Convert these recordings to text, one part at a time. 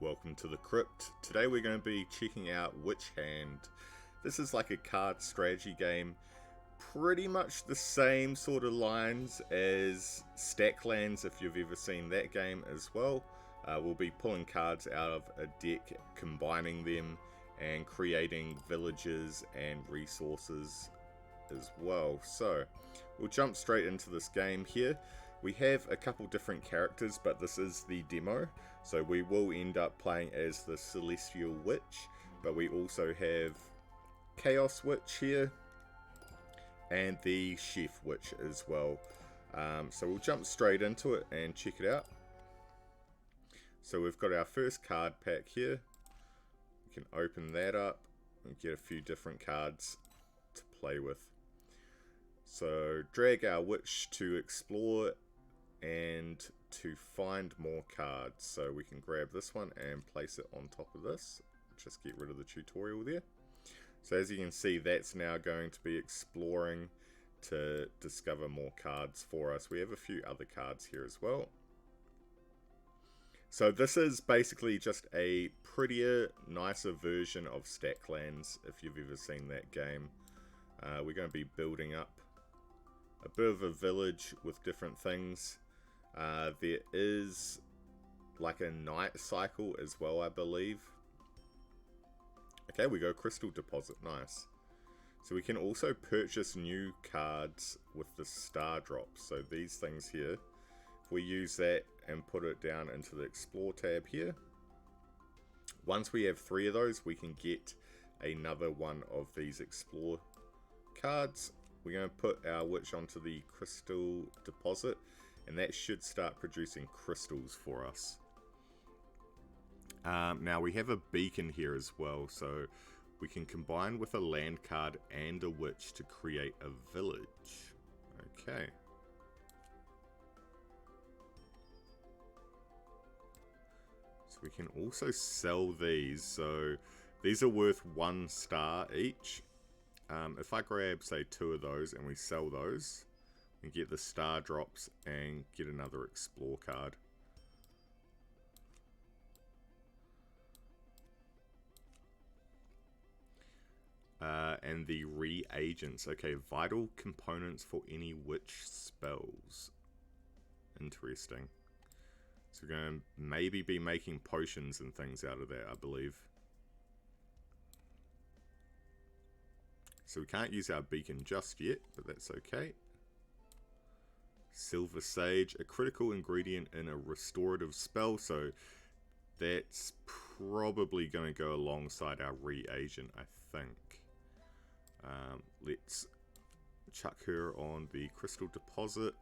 Welcome to the crypt. Today we're going to be checking out WitchHand. This is like a card strategy game, pretty much the same sort of lines as Stacklands, if you've ever seen that game as well. We'll be pulling cards out of a deck, combining them and creating villages and resources as well. So we'll jump straight into this game here. We have a couple different characters, but this is the demo, so we will end up playing as the Celestial Witch, but we also have Chaos Witch here and the Chef Witch as well. So we'll jump straight into it and check it out. So we've got our first card pack here. We can open that up and get a few different cards to play with. So drag our witch to explore and to find more cards. So we can grab this one and place it on top of this. Just get rid of the tutorial there. So as you can see, that's now going to be exploring to discover more cards for us. We have a few other cards here as well. So this is basically just a prettier, nicer version of Stacklands, if you've ever seen that game. We're going to be building up a bit of a village with different things. There is like a night cycle as well, I believe. Okay, we go crystal deposit, nice. So we can also purchase new cards with the star drops. So these things here, if we use that and put it down into the explore tab here, once we have 3 of those, we can get another one of these explore cards. We're going to put our witch onto the crystal deposit, and that should start producing crystals for us. Now we have a beacon here as well, so we can combine with a land card and a witch to create a village. Okay. So we can also sell these, so these are worth 1 star each. If I grab, say, 2 of those and we sell those, we get the star drops and get another explore card. And the reagents. Okay, vital components for any witch spells. Interesting. So we're going to maybe be making potions and things out of that, I believe. So we can't use our beacon just yet, but that's okay. Silver Sage, a critical ingredient in a restorative spell, so that's probably going to go alongside our reagent, I think. Let's chuck her on the crystal deposit,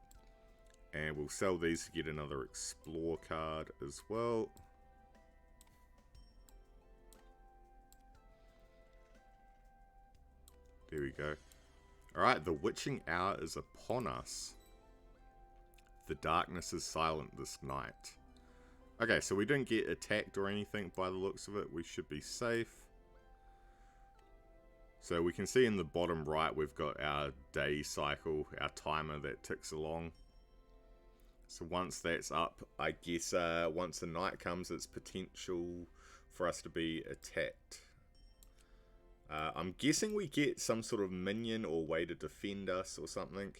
and we'll sell these to get another explore card as well. There we go. Alright, the witching hour is upon us. The darkness is silent this night. Okay, so we didn't get attacked or anything by the looks of it. We should be safe. So we can see in the bottom right we've got our day cycle, our timer that ticks along. So once that's up, I guess once the night comes, it's potential for us to be attacked. I'm guessing we get some sort of minion or way to defend us or something.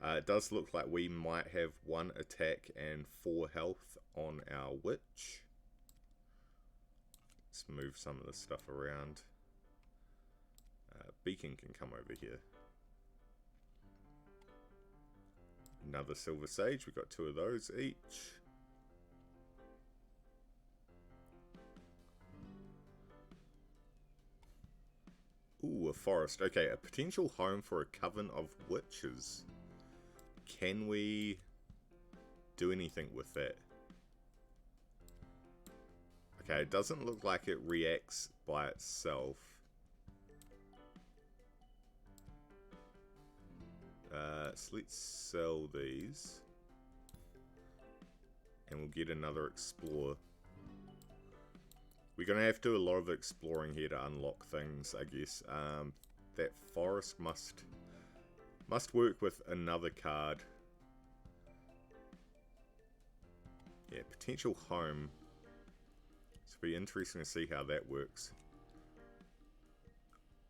It does look like we might have 1 attack and 4 health on our witch. Let's move some of the stuff around. Beacon can come over here. Another Silver Sage, we've got 2 of those each. Ooh, a forest. Okay, a potential home for a coven of witches. Can we do anything with that? Okay, it doesn't look like it reacts by itself. So let's sell these. And we'll get another explore. We're going to have to do a lot of exploring here to unlock things, I guess. That forest must work with another card. Yeah, potential home. So be interesting to see how that works.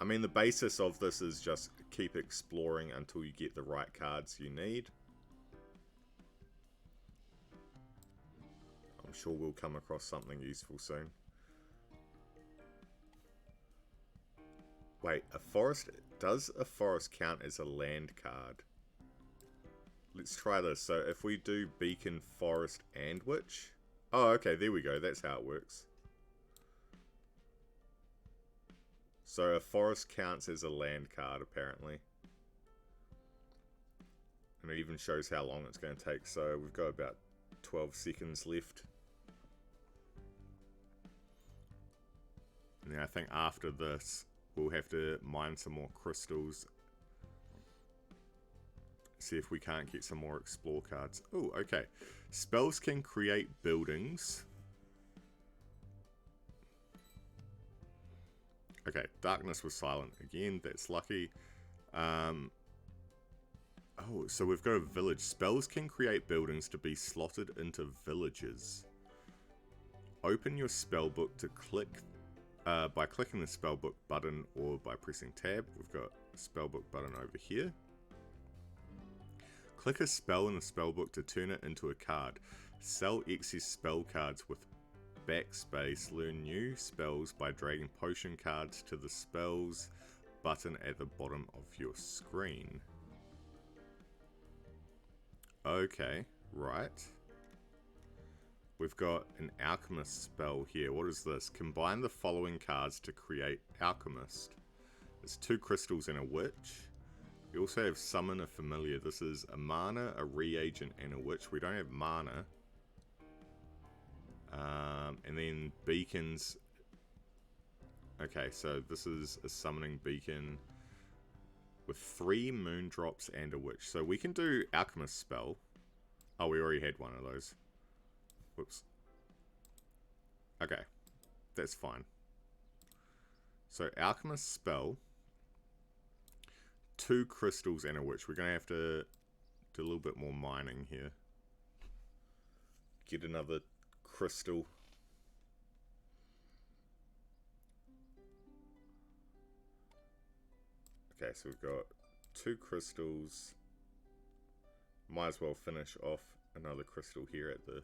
I mean, the basis of this is just keep exploring until you get the right cards you need. I'm sure we'll come across something useful soon. Wait, a forest... Does a forest count as a land card? Let's try this. So if we do beacon, forest, and witch... Oh, okay, there we go. That's how it works. So a forest counts as a land card, apparently. And it even shows how long it's going to take. So we've got about 12 seconds left. And then I think after this, we'll have to mine some more crystals. See if we can't get some more explore cards. Oh, okay. Spells can create buildings. Okay, darkness was silent again. That's lucky. Oh, so we've got a village. Spells can create buildings to be slotted into villages. Open your spellbook to click by clicking the spellbook button or by pressing tab. We've got a spellbook button over here. Click a spell in the spellbook to turn it into a card. Sell excess spell cards with backspace. Learn new spells by dragging potion cards to the spells button at the bottom of your screen. Okay, right. We've got an alchemist spell here. What is this? Combine the following cards to create alchemist. There's 2 crystals and a witch. We also have summon a familiar. This is a mana, a reagent, and a witch. We don't have mana. And then beacons. Okay, so this is a summoning beacon with 3 moon drops and a witch. So we can do alchemist spell. Oh, we already had one of those. Whoops. Okay, that's fine. So alchemist spell. 2 crystals and a witch. We're going to have to do a little bit more mining here. Get another crystal. Okay, so we've got 2 crystals. Might as well finish off another crystal here at the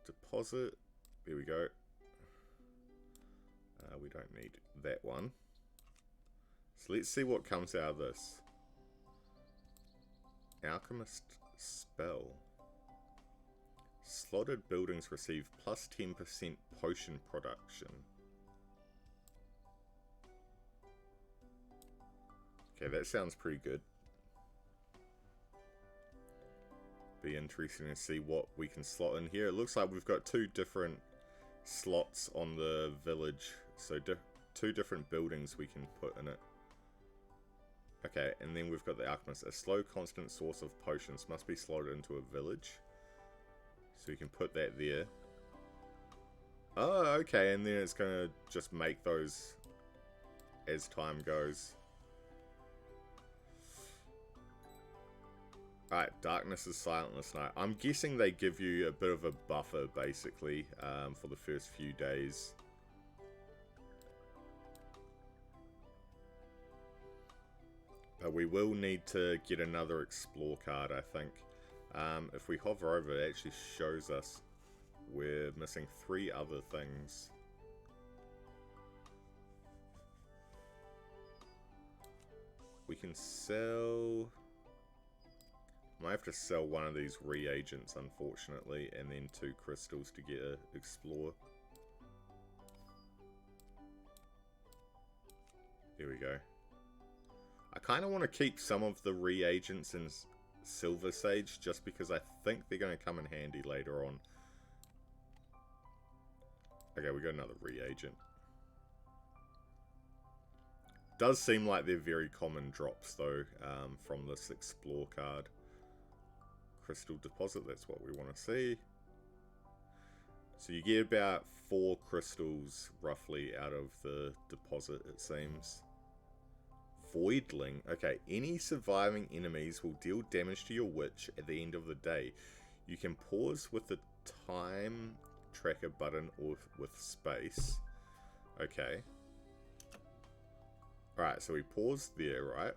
deposit. There we go. We don't need that one. So let's see what comes out of this. Alchemist spell. Slotted buildings receive plus 10% potion production. Okay, that sounds pretty good. Be interesting to see what we can slot in here. It looks like we've got 2 different slots on the village. So 2 different buildings we can put in it. Okay, and then we've got the alchemist. A slow, constant source of potions must be slotted into a village. So you can put that there. Oh, okay, and then it's going to just make those as time goes. Alright, darkness is silentless night. I'm guessing they give you a bit of a buffer, basically, for the first few days. But we will need to get another explore card, I think. If we hover over it, actually shows us we're missing 3 other things. We can sell... Might have to sell one of these reagents, unfortunately, and then 2 crystals to get a explore. There we go. I kind of want to keep some of the reagents in Silver Sage, just because I think they're going to come in handy later on. Okay, we got another reagent. Does seem like they're very common drops, though, from this explore card. Crystal deposit, that's what we want to see. So you get about 4 crystals, roughly, out of the deposit, it seems. Voidling. Okay, any surviving enemies will deal damage to your witch at the end of the day. You can pause with the time tracker button or with space. Okay. Alright, so we paused there, right?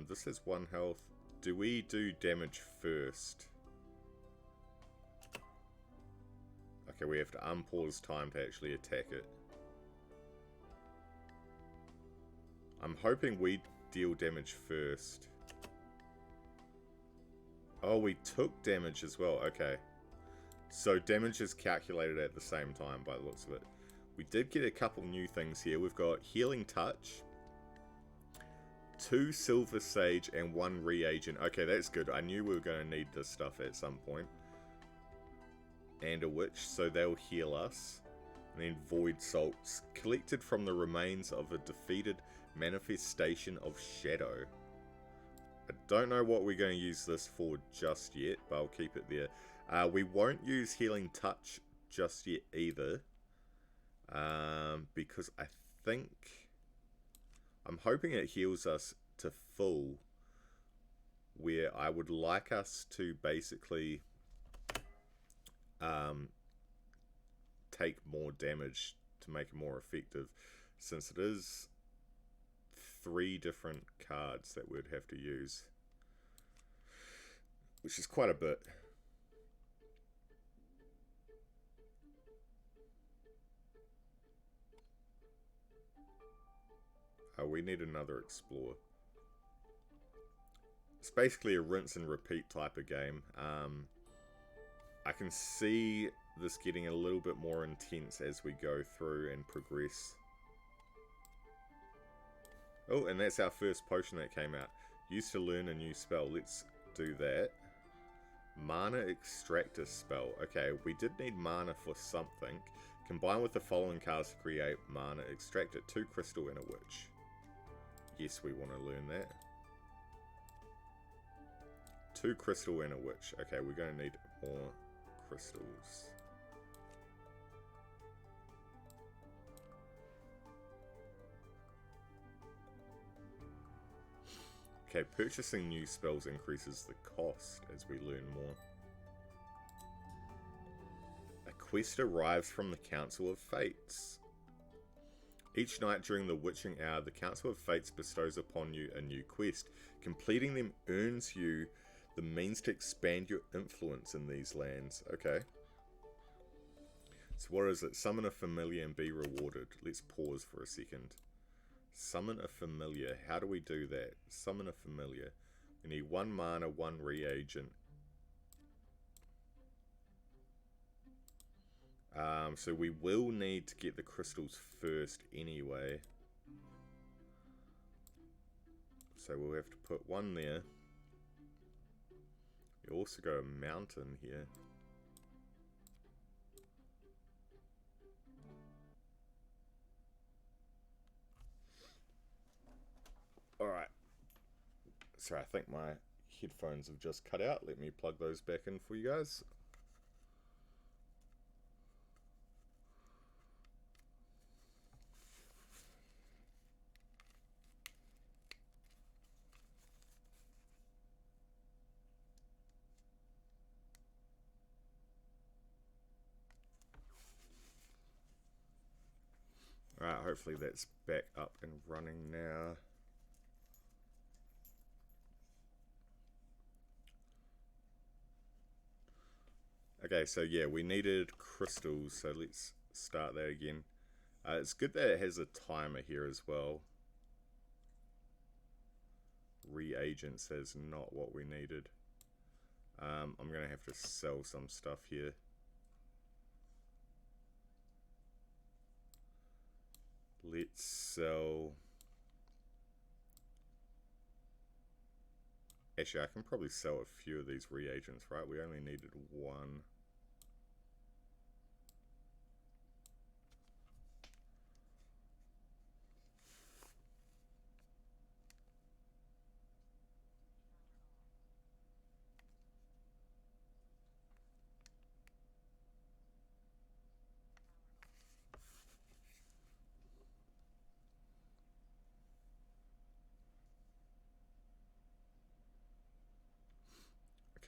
This has 1 health. Do we do damage first? Okay, we have to unpause time to actually attack it. I'm hoping we deal damage first. Oh, we took damage as well. Okay. So damage is calculated at the same time by the looks of it. We did get a couple new things here. We've got Healing Touch, 2 Silver Sage, and 1 Reagent. Okay, that's good. I knew we were going to need this stuff at some point. And a Witch, so they'll heal us. And then Void Salts, collected from the remains of a defeated manifestation of Shadow. I don't know what we're going to use this for just yet, but I'll keep it there. We won't use Healing Touch just yet either. Because I think... I'm hoping it heals us to full. Where I would like us to basically... take more damage to make it more effective, since it is 3 different cards that we'd have to use, which is quite a bit. We need another Explore. It's basically a rinse and repeat type of game. I can see this getting a little bit more intense as we go through and progress. Oh, and that's our first potion that came out. Used to learn a new spell. Let's do that. Mana Extractor spell. Okay, we did need mana for something. Combine with the following cards to create Mana Extractor. 2 Crystal and a Witch. Yes, we want to learn that. 2 Crystal and a Witch. Okay, we're going to need more crystals. Okay, purchasing new spells increases the cost as we learn more. A quest arrives from the Council of Fates. Each night during the witching hour, the Council of Fates bestows upon you a new quest. Completing them earns you the means to expand your influence in these lands. Okay. So what is it? Summon a familiar and be rewarded. Let's pause for a second. Summon a familiar. How do we do that? Summon a familiar. We need 1 mana, 1 reagent. So we will need to get the crystals first anyway. So we'll have to put 1 there. You also got a mountain here. Alright. Sorry, I think my headphones have just cut out. Let me plug those back in for you guys. Alright, hopefully that's back up and running now. Okay, so yeah, we needed crystals, so let's start that again. It's good that it has a timer here as well. Reagents is not what we needed. I'm going to have to sell some stuff here. Let's sell... Actually, I can probably sell a few of these reagents, right? We only needed 1.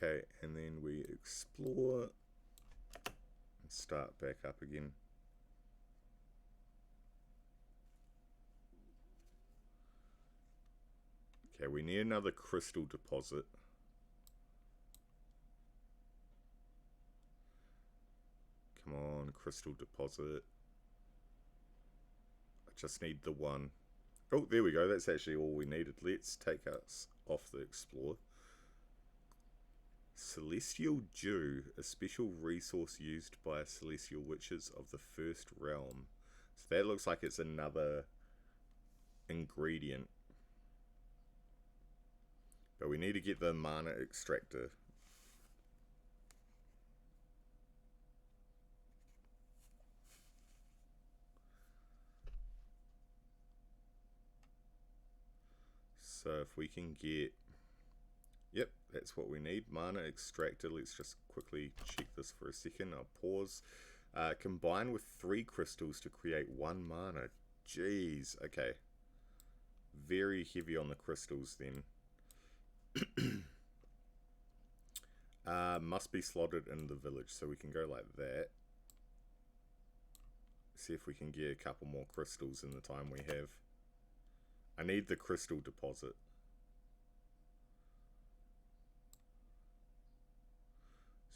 Okay, and then we explore and start back up again. Okay, we need another crystal deposit. Come on, crystal deposit. I just need the one. Oh, there we go. That's actually all we needed. Let's take us off the explore. Celestial Dew, a special resource used by celestial witches of the first realm. So that looks like it's another ingredient. But we need to get the mana extractor. So if we can get... Yep, that's what we need. Mana extractor. Let's just quickly check this for a second. I'll pause. Combine with 3 crystals to create 1 mana. Jeez, okay. Very heavy on the crystals then. Must be slotted in the village, so we can go like that. See if we can get a couple more crystals in the time we have. I need the crystal deposit.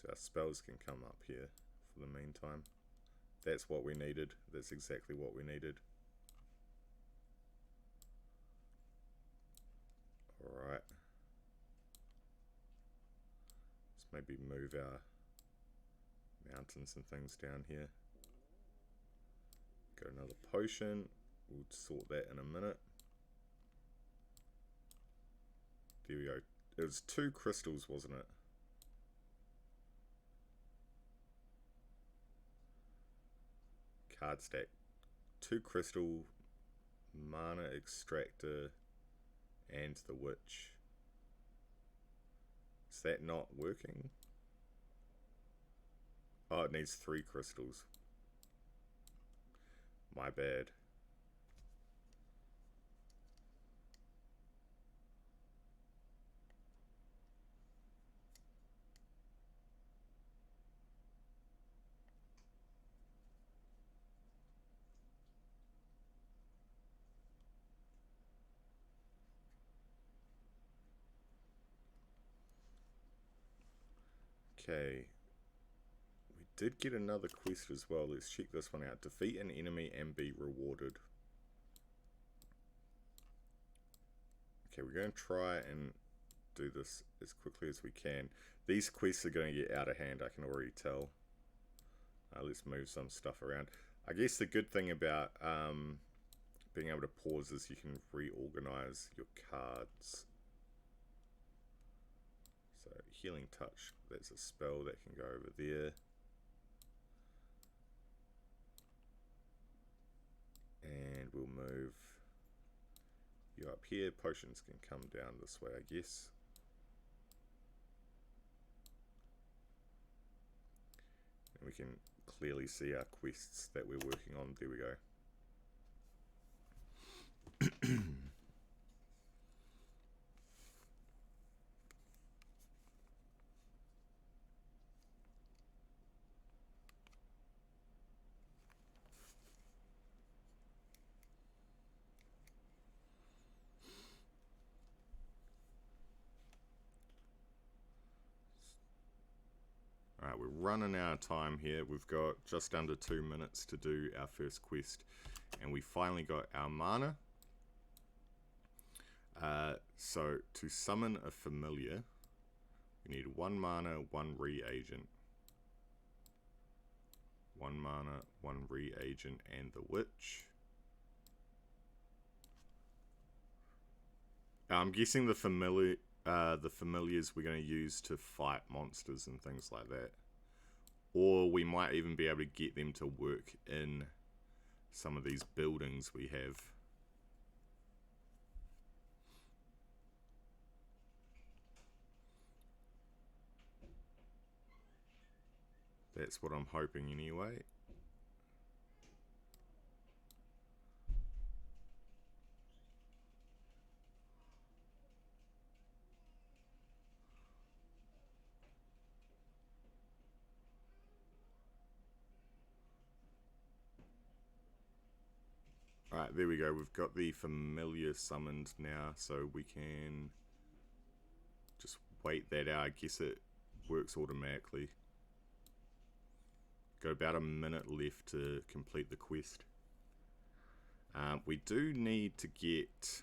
So our spells can come up here for the meantime. That's what we needed. That's exactly what we needed. Alright. Let's maybe move our mountains and things down here. Got another potion. We'll sort that in a minute. There we go. It was 2 crystals, wasn't it? Card stack. 2 crystal, mana extractor, and the witch. Is that not working? Oh, it needs 3 crystals. My bad. Okay. We did get another quest as well. Let's check this one out. Defeat an enemy and be rewarded. Okay, we're going to try and do this as quickly as we can. These quests are going to get out of hand, I can already tell. Let's move some stuff around. I guess the good thing about being able to pause is you can reorganize your cards. So, Healing Touch, that's a spell that can go over there. And we'll move you up here. Potions can come down this way, I guess. And we can clearly see our quests that we're working on. There we go. Alright, we're running out of time here. We've got just under 2 minutes to do our first quest. And we finally got our mana. So, to summon a familiar, we need 1 mana, 1 reagent. 1 mana, 1 reagent, and the witch. I'm guessing the familiars we're going to use to fight monsters and things like that. Or we might even be able to get them to work in some of these buildings we have. That's what I'm hoping anyway. Alright, there we go. We've got the familiar summoned now, so we can just wait that out. I guess it works automatically. Got about a minute left to complete the quest. We do need to get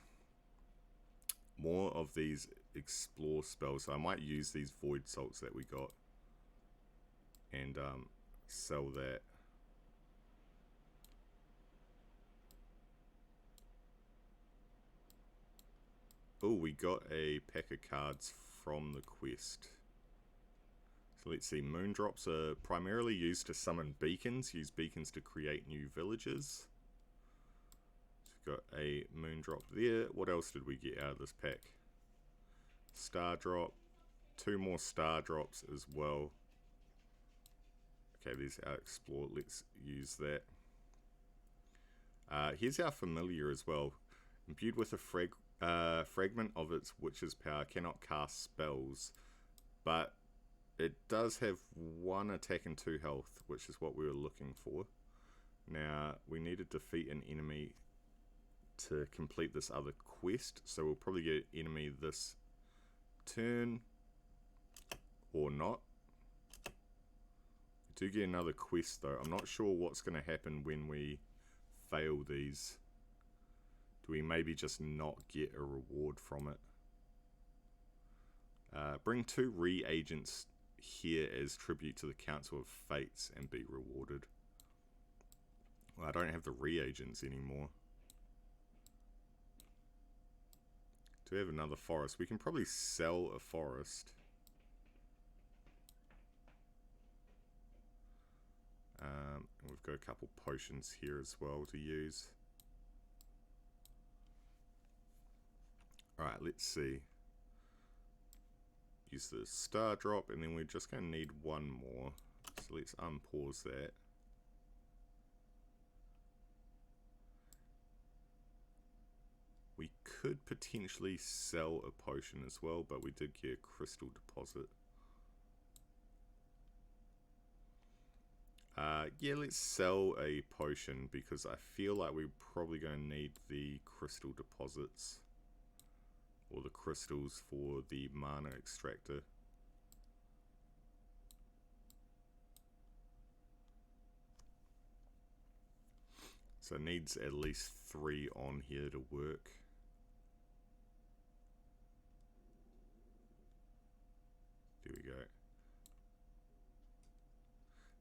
more of these explore spells, so I might use these void salts that we got and sell that. Oh, we got a pack of cards from the quest. So let's see, moondrops are primarily used to summon beacons. Use beacons to create new villages. So we've got a moondrop there. What else did we get out of this pack? Star drop. 2 more star drops as well. Okay, there's our explore. Let's use that. Here's our familiar as well. Imbued with a fragment of its witch's power, cannot cast spells, but it does have 1 attack and 2 health, which is what we were looking for. Now, we need to defeat an enemy to complete this other quest, so we'll probably get an enemy this turn, or not. We do get another quest though. I'm not sure what's going to happen when we fail these. Do we maybe just not get a reward from it? Bring 2 reagents here as tribute to the Council of Fates and be rewarded. Well, I don't have the reagents anymore. Do we have another forest? We can probably sell a forest. We've got a couple potions here as well to use. Alright, let's see. Use the star drop, and then we're just going to need 1 more. So let's unpause that. We could potentially sell a potion as well, but we did get a crystal deposit. Yeah, let's sell a potion because I feel like we're probably going to need the crystal deposits. Or the crystals for the mana extractor. So it needs at least 3 on here to work. There we go.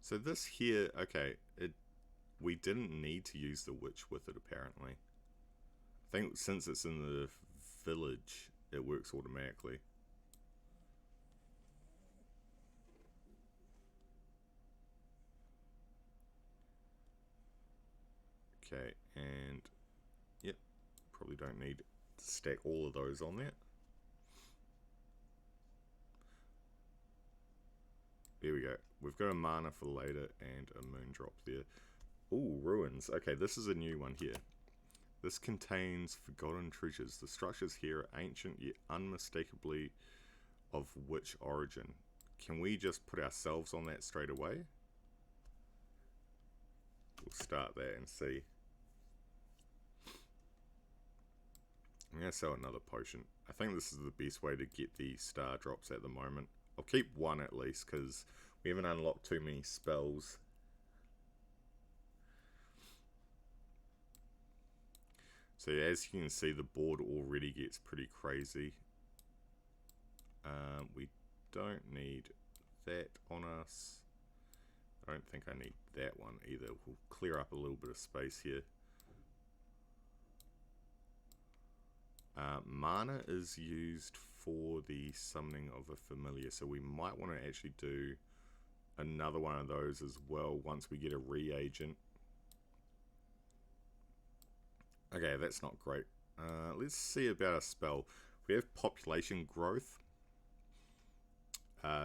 So this here, okay, we didn't need to use the witch with it apparently. I think since it's in the village, it works automatically. Okay, and yep, probably don't need to stack all of those on there. There we go. We've got a mana for later and a moondrop there. Ooh, ruins. Okay, this is a new one here. This contains forgotten treasures. The structures here are ancient yet unmistakably of witch origin. Can we just put ourselves on that straight away? We'll start there and see. I'm going to sell another potion. I think this is the best way to get the star drops at the moment. I'll keep 1 at least because we haven't unlocked too many spells. So as you can see, the board already gets pretty crazy. We don't need that on us. I don't think I need that one either. We'll clear up a little bit of space here. Mana is used for the summoning of a familiar, so we might want to actually do another one of those as well once we get a reagent. Okay, that's not great. Let's see about a spell. We have population growth.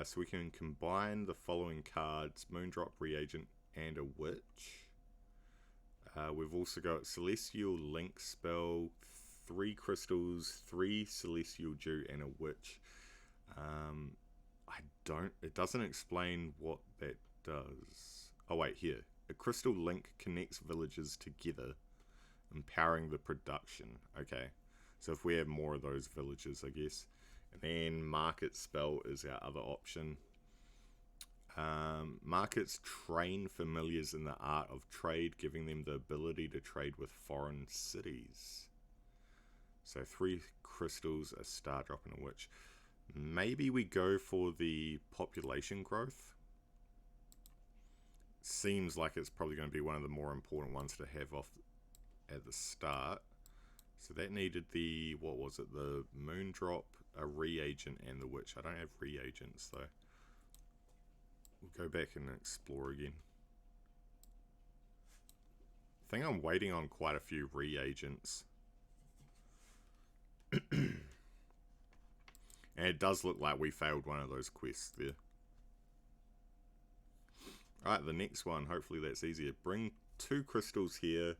So we can combine the following cards: Moondrop, Reagent, and a Witch. We've also got Celestial Link spell, 3 crystals, 3 Celestial Dew, and a Witch. It doesn't explain what that does. Oh wait, here. A crystal link connects villages together Empowering the production. Okay. So if we have more of those villages, I guess. And then market spell is our other option. Markets train familiars in the art of trade, giving them the ability to trade with foreign cities. So 3 crystals, a star drop, and a witch. Maybe we go for the population growth. Seems like it's probably going to be one of the more important ones to have off at the start. So that needed the, what was it, the moon drop, a reagent, and the witch. I don't have reagents though. We'll go back and explore again. I think I'm waiting on quite a few reagents. And it does look like we failed one of those quests there. Alright, the next one, hopefully that's easier. Bring 2 crystals here.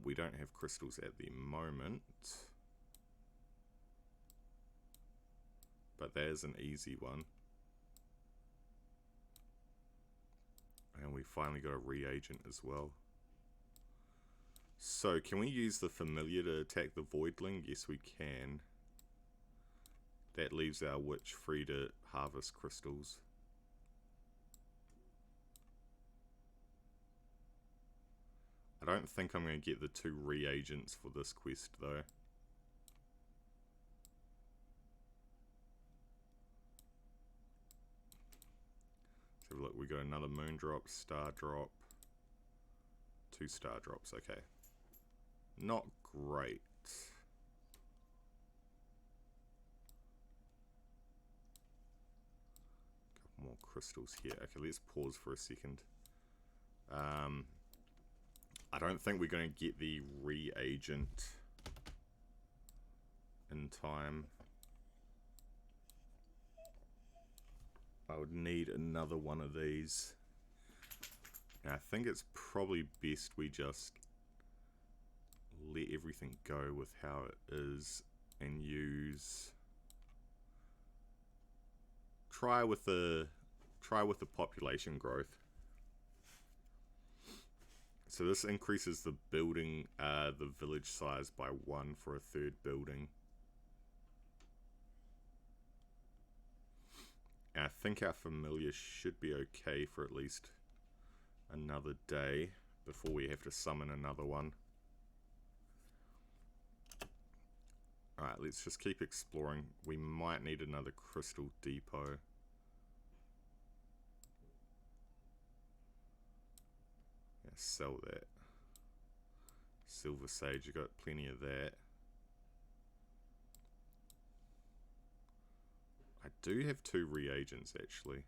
We don't have crystals at the moment. But that is an easy one. And we finally got a reagent as well. So, can we use the familiar to attack the voidling? Yes, we can. That leaves our witch free to harvest crystals. I don't think I'm going to get the 2 reagents for this quest though. So look, we got another moon drop, star drop, 2 star drops, okay. Not great. Couple more crystals here. Okay, let's pause for a second. I don't think we're going to get the reagent in time. I would need another one of these. And I think it's probably best we just let everything go with how it is and use... Try with the population growth. So this increases the building, the village size by 1 for a 3rd building. And I think our familiar should be okay for at least another day before we have to summon another one. Alright, let's just keep exploring. We might need another crystal depot. Yeah, sell that. Silver sage, you got plenty of that. I do have 2 reagents actually.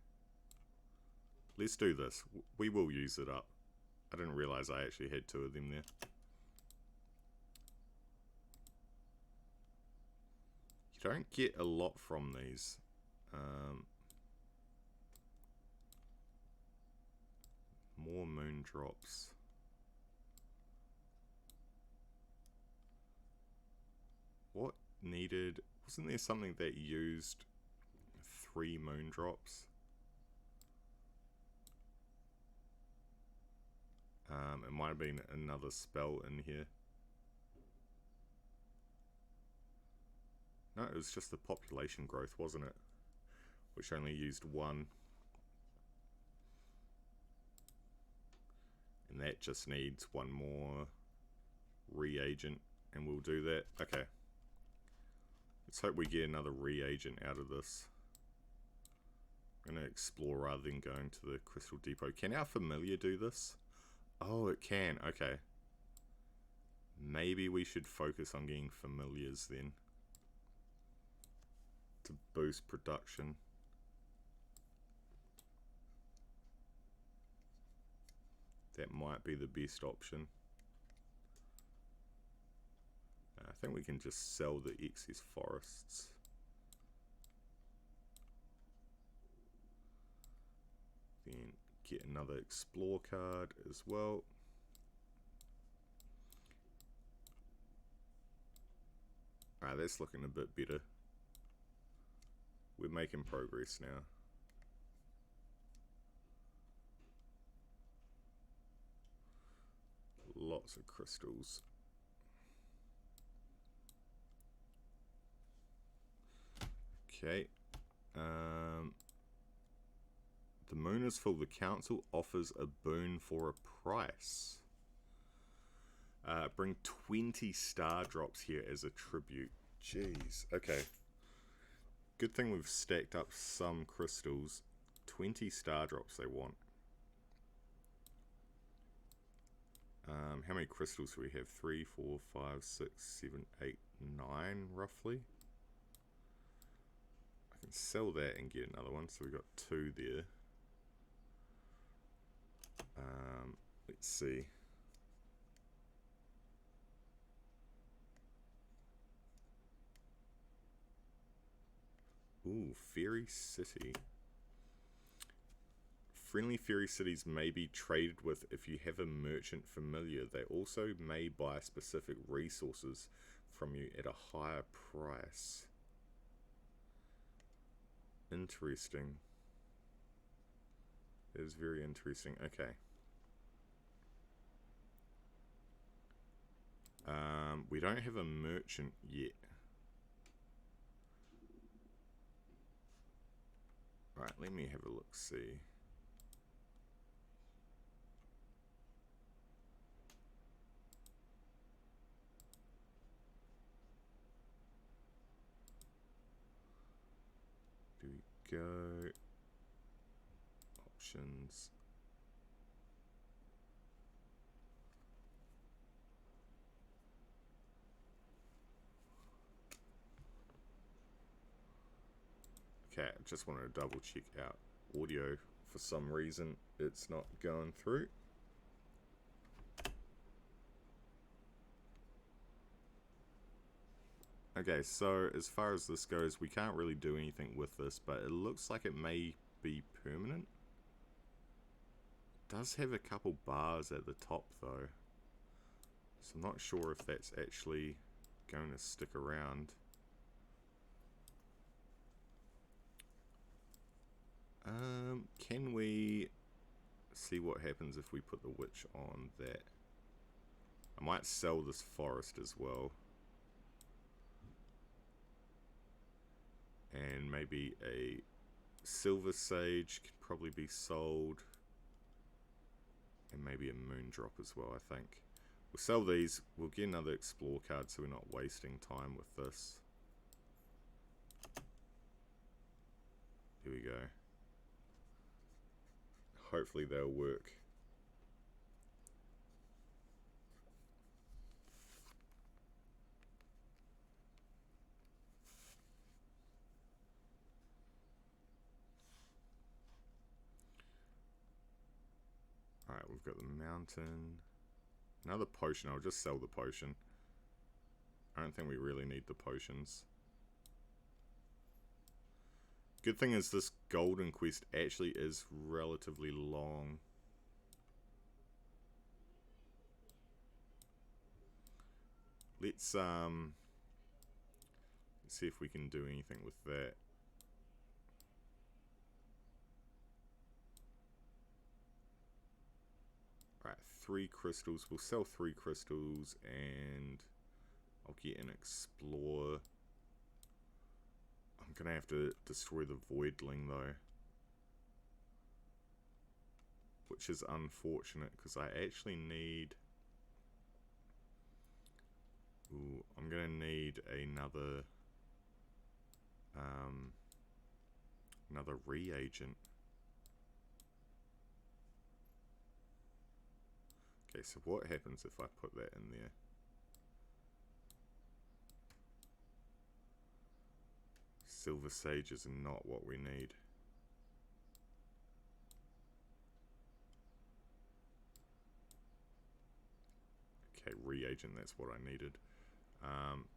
Let's do this. We will use it up. I didn't realize I actually had 2 of them there. You don't get a lot from these. More moon drops. What needed... Wasn't there something that used 3 moon drops? It might have been another spell in here. No, it was just the population growth, wasn't it? Which only used 1. And that just needs 1 more reagent, and we'll do that. Okay. Let's hope we get another reagent out of this. I'm going to explore rather than going to the crystal depot. Can our familiar do this? Oh, it can. Okay. Maybe we should focus on getting familiars then. To boost production. That might be the best option. I think we can just sell the excess forests. Then get another explore card as well. Alright, that's looking a bit better. We're making progress now. lots of crystals. Okay. The moon is full. The council offers a boon for a price. Bring 20 star drops here as a tribute. Jeez. Okay. Good thing we've stacked up some crystals. 20 star drops they want. How many crystals do we have? 3, 4, 5, 6, 7, 8, 9 roughly. I can sell that and get another one. So we got 2 there. Let's see. Ooh, Fairy City. Friendly fairy cities may be traded with if you have a merchant familiar. They also may buy specific resources from you at a higher price. Interesting. It is very interesting. Okay. We don't have a merchant yet. Alright, let me have a look, see. Do we go options? Okay, I just wanted to double check out audio. For some reason, it's not going through. Okay, so as far as this goes, we can't really do anything with this, but it looks like it may be permanent. It does have a couple bars at the top though, so I'm not sure if that's actually going to stick around. Can we see what happens if we put the witch on that? I might sell this forest as well. And maybe a silver sage could probably be sold. And maybe a moon drop as well, I think. We'll sell these. We'll get another explore card so we're not wasting time with this. Here we go. Hopefully they'll work. Alright, we've got the mountain. Another potion. I'll just sell the potion. I don't think we really need the potions. Good thing is this golden quest actually is relatively long. Let's see if we can do anything with that. Alright, 3 crystals. We'll sell 3 crystals and I'll get an explore. I'm gonna have to destroy the voidling though, which is unfortunate because I actually need. Ooh, I'm gonna need another another reagent. Okay, so what happens if I put that in there? Silver sage is not what we need. Okay, reagent, that's what I needed.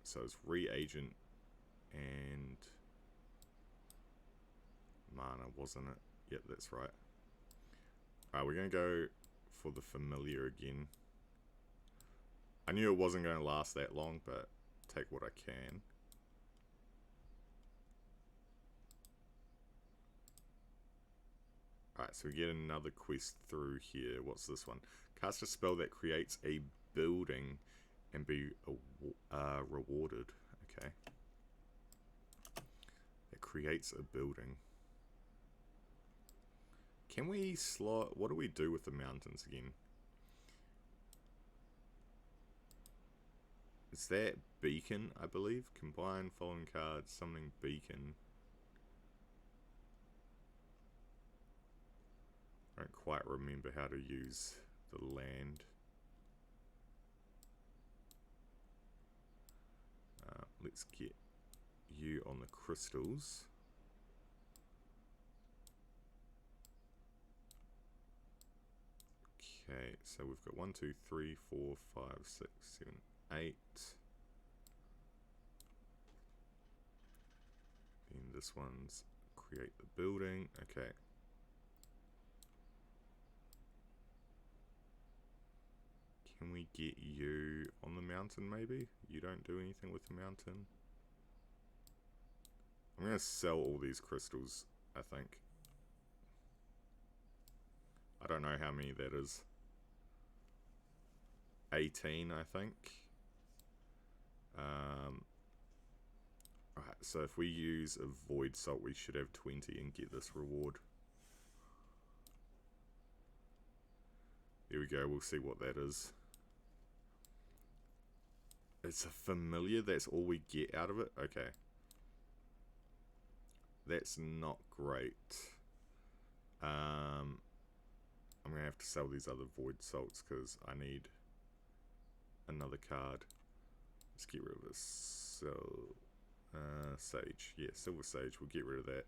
So it's reagent and mana, wasn't it? Yep, that's right. Alright, we're going to go for the familiar again. I knew it wasn't going to last that long, but take what I can. Alright, Alright, so we get another quest through here. What's this one? Cast a spell that creates a building and be rewarded. Okay. It creates a building. Can we slot... What do we do with the mountains again? Is that beacon, I believe? Combine following cards, summoning beacon. I don't quite remember how to use the land. Let's get you on the crystals. Okay, so we've got 1, 2, 3, 4, 5, 6, 7, 8. And this one's create the building. Okay. Can we get you on the mountain maybe? You don't do anything with the mountain. I'm going to sell all these crystals, I think. I don't know how many that is. 18, I think. Alright, so if we use a void salt, we should have 20 and get this reward. There we go, we'll see what that is. It's a familiar, that's all we get out of it? Okay. That's not great. I'm going to have to sell these other void salts because I need another card. Let's get rid of this. So, sage. Yeah, silver sage. We'll get rid of that.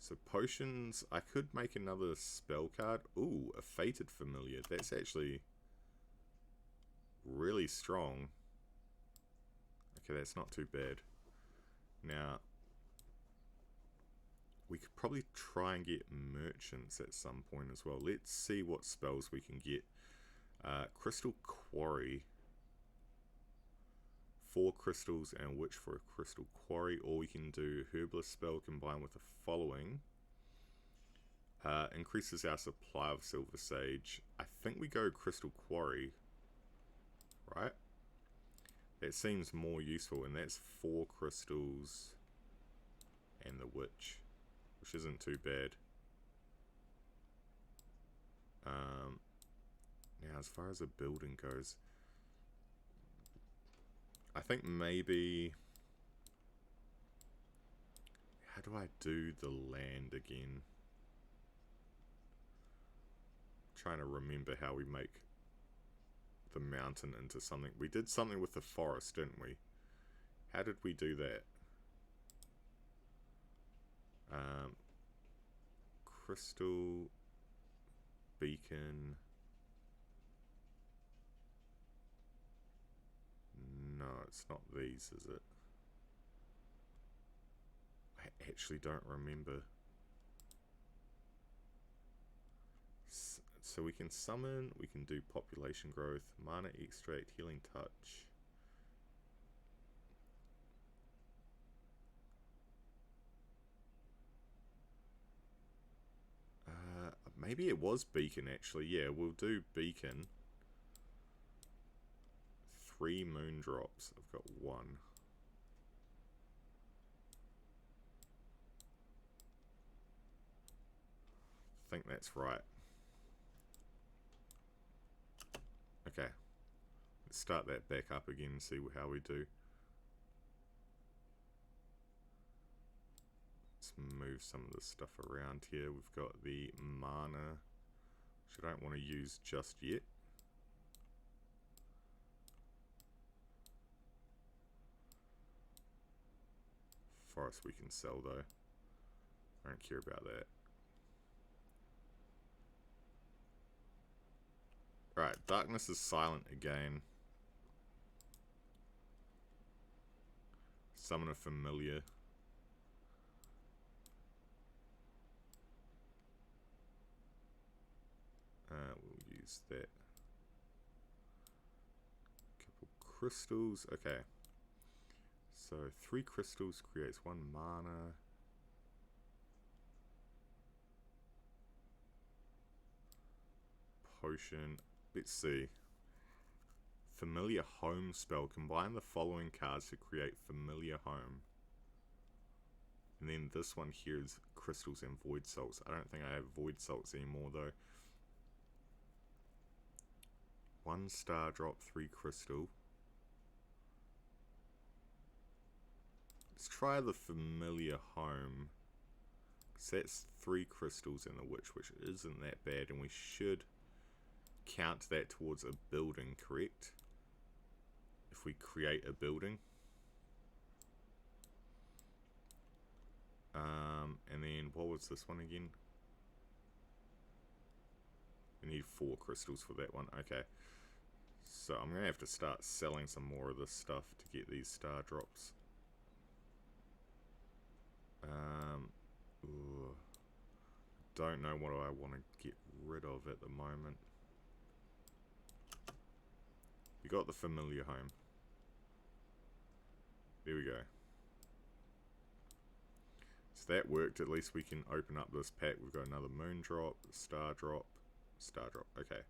So potions, I could make another spell card. Ooh, a fated familiar. That's actually really strong. Okay, that's not too bad. Now, we could probably try and get merchants at some point as well. Let's see what spells we can get. Crystal Quarry. 4 crystals and a witch for a crystal quarry. Or we can do herbalist spell combined with the following. Increases our supply of silver sage. I think we go crystal quarry. Right? That seems more useful, and that's 4 crystals and the witch, which isn't too bad. Now, as far as a building goes, I think maybe... How do I do the land again? I'm trying to remember how we make the mountain into something. We did something with the forest, didn't we? How did we do that? Crystal beacon. No, it's not these, is it? I actually don't remember. So we can summon, we can do population growth, mana extract, healing touch. Maybe it was beacon actually. Yeah, we'll do beacon. 3 moon drops. I've got 1. I think that's right. Okay. Let's start that back up again and see how we do. Let's move some of the stuff around here. We've got the mana, which I don't want to use just yet. Forest we can sell though. I don't care about that. Right, darkness is silent again. Summon a familiar. We'll use that. Couple crystals. Okay. So 3 crystals creates 1 mana. Potion. Let's see. Familiar home spell. Combine the following cards to create familiar home. And then this one here is crystals and void salts. I don't think I have void salts anymore though. 1 star drop, 3 crystal. Let's try the familiar home. So that's 3 crystals in the witch, which isn't that bad, and we should count that towards a building, correct? If we create a building. And then what was this one again? We need 4 crystals for that one. Okay. So I'm going to have to start selling some more of this stuff to get these star drops. Ooh. Don't know what I want to get rid of at the moment. We got the familiar home. There we go. So that worked. At least we can open up this pack. We've got another moon drop, star drop, star drop. Okay.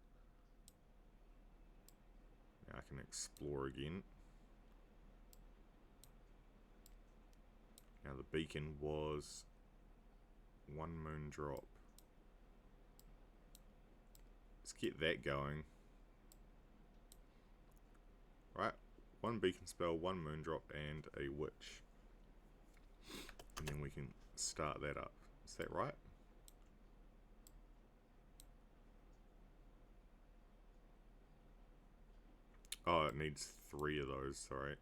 Now I can explore again. Now the beacon was 1 moon drop. Let's get that going. Right, 1 beacon spell, 1 moon drop, and a witch. And then we can start that up. Is that right? Oh, it needs 3 of those, sorry.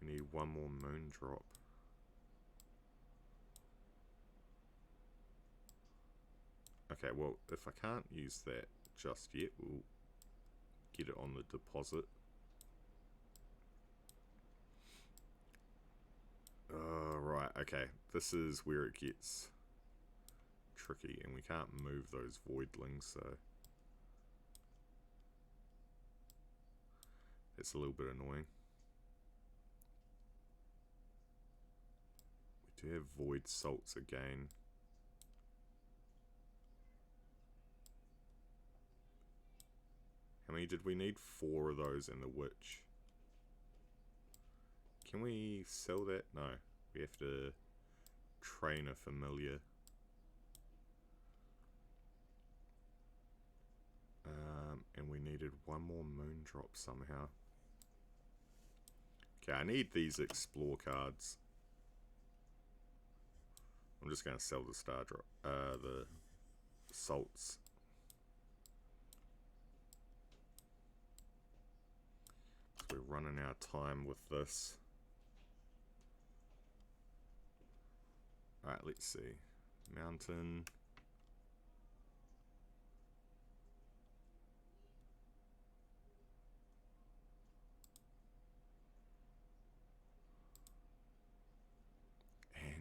We need 1 more moon drop. Okay, well, if I can't use that just yet, we'll get it on the deposit. Right, okay. This is where it gets tricky, and we can't move those voidlings, so it's a little bit annoying. We do have void salts again. How many did we need? 4 of those in the witch. Can we sell that? No. We have to train a familiar. And we needed 1 more moon drop somehow. Okay, I need these explore cards. I'm just going to sell the star drop, the salts. So we're running out of time with this. Alright, let's see. Mountain.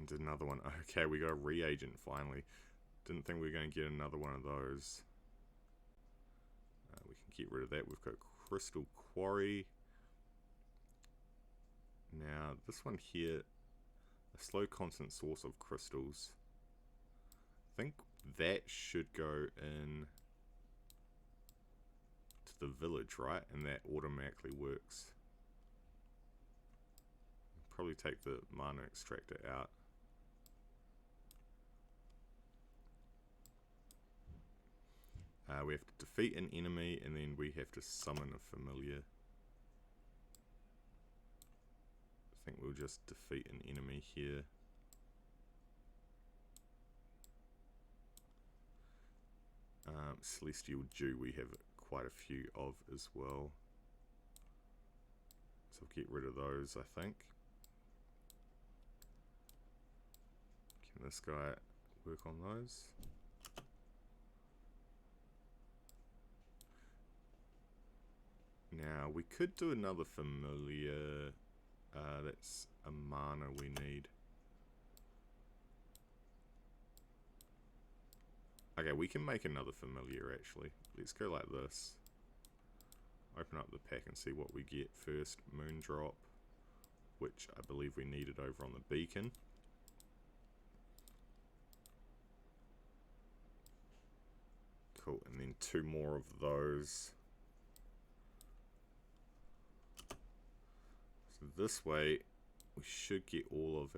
And another one. Okay, we got a reagent finally. Didn't think we were going to get another one of those. We can get rid of that. We've got Crystal Quarry. Now, this one here, a slow constant source of crystals. I think that should go in to the village, right? And that automatically works. Probably take the mana extractor out. We have to defeat an enemy, and then we have to summon a familiar. I think we'll just defeat an enemy here. Celestial Dew we have quite a few of as well. So I'll get rid of those, I think. Can this guy work on those? Now, we could do another familiar. That's a mana we need. Okay, we can make another familiar actually. Let's go like this. Open open up the pack and see what we get first. Moondrop, which I believe we needed over on the beacon. Cool, and then 2 more of those. So this way, we should get all of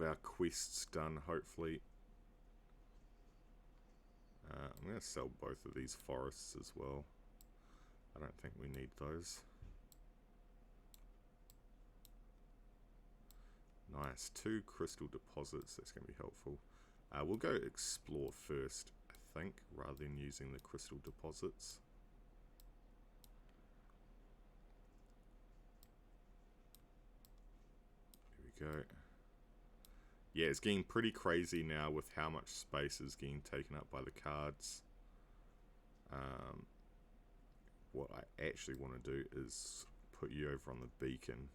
our quests done, hopefully. I'm going to sell both of these forests as well. I don't think we need those. Nice, 2 crystal deposits, that's going to be helpful. We'll go explore first, I think, rather than using the crystal deposits. Here we go. Yeah, it's getting pretty crazy now with how much space is getting taken up by the cards. What I actually want to do is put you over on the beacon.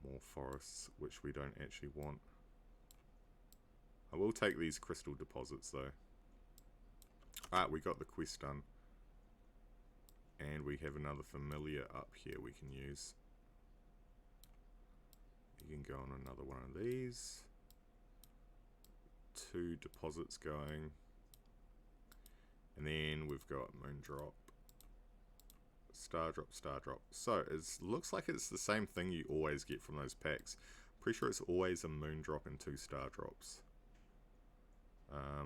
More forests, which we don't actually want. I will take these crystal deposits though. Alright, we got the quest done. And we have another familiar up here we can use. You can go on another one of these. 2 deposits going. And then we've got Moondrop. Stardrop, Stardrop. So, it looks like it's the same thing you always get from those packs. Pretty sure it's always a Moondrop and 2 Stardrops.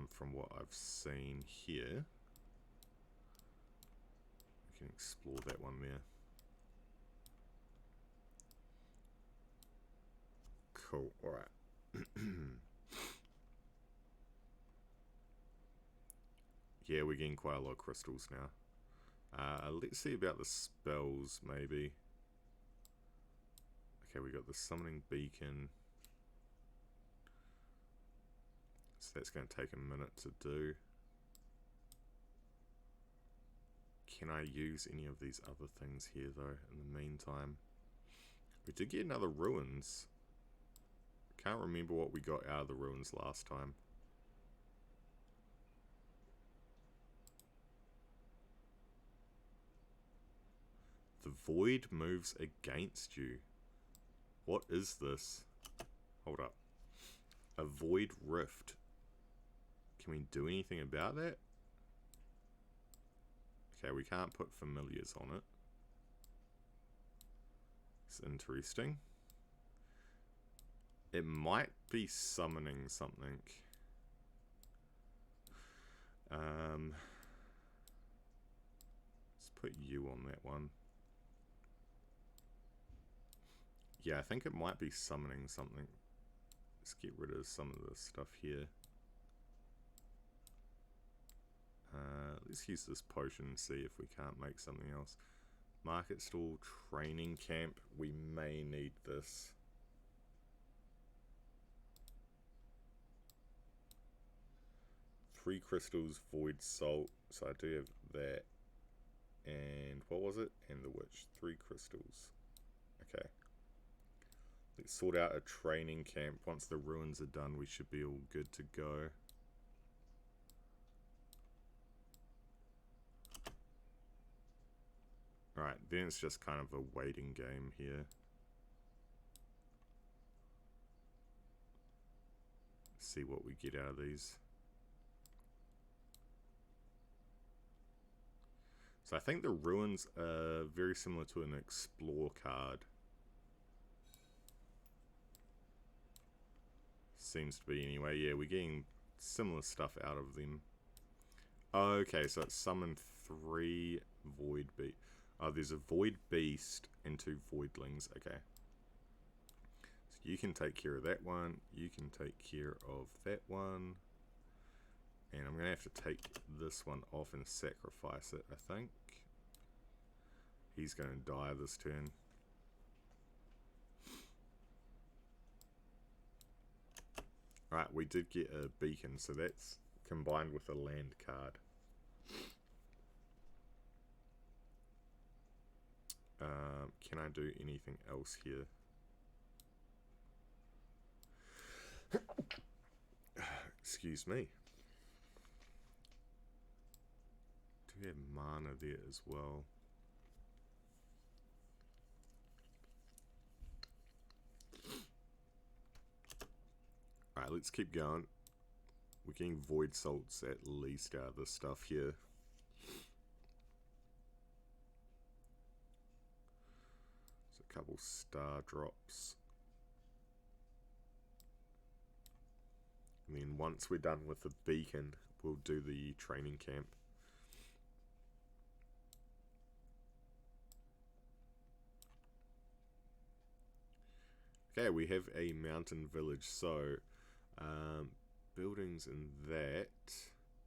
From what I've seen here. We can explore that one there. Cool, alright. Yeah, we're getting quite a lot of crystals now. Let's see about the spells, maybe. Okay, we got the summoning beacon. So that's going to take a minute to do. Can I use any of these other things here, though, in the meantime? We did get another ruins. Can't remember what we got out of the ruins last time. The void moves against you. What is this? Hold up. A void rift. Can we do anything about that? Okay, we can't put familiars on it. It's interesting. It might be summoning something. Let's put you on that one. Yeah, I think it might be summoning something. Let's get rid of some of this stuff here. Let's use this potion and see if we can't make something else. Market stall, training camp. We may need this. Three crystals, void salt. So I do have that. And what was it? And the witch. 3 crystals. Okay. Let's sort out a training camp. Once the ruins are done, we should be all good to go. Alright, then it's just kind of a waiting game here. See what we get out of these. So I think the ruins are very similar to an explore card. Seems to be anyway. Yeah, we're getting similar stuff out of them. Okay, so it's summoned 3 void beasts. Oh, there's a void beast and 2 voidlings. Okay. So you can take care of that one. You can take care of that one. And I'm going to have to take this one off and sacrifice it, I think. He's going to die this turn. Alright, we did get a beacon, so that's combined with a land card. Can I do anything else here? Excuse me. Do we have mana there as well? Alright, let's keep going. We're getting void salts at least out of this stuff here. There's a couple star drops. And then once we're done with the beacon, we'll do the training camp. Okay, we have a mountain village, so buildings in that,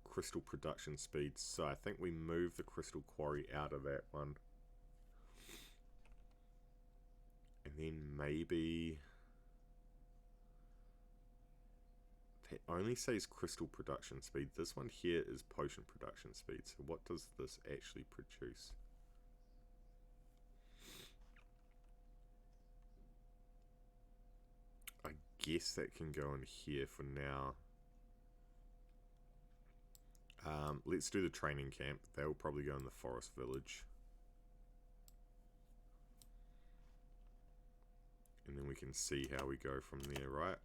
crystal production speed, so I think we move the crystal quarry out of that one. And then maybe, it only says crystal production speed, this one here is potion production speed, so what does this actually produce? I guess that can go in here for now. Let's do the training camp. They'll probably go in the forest village. And then we can see how we go from there, right?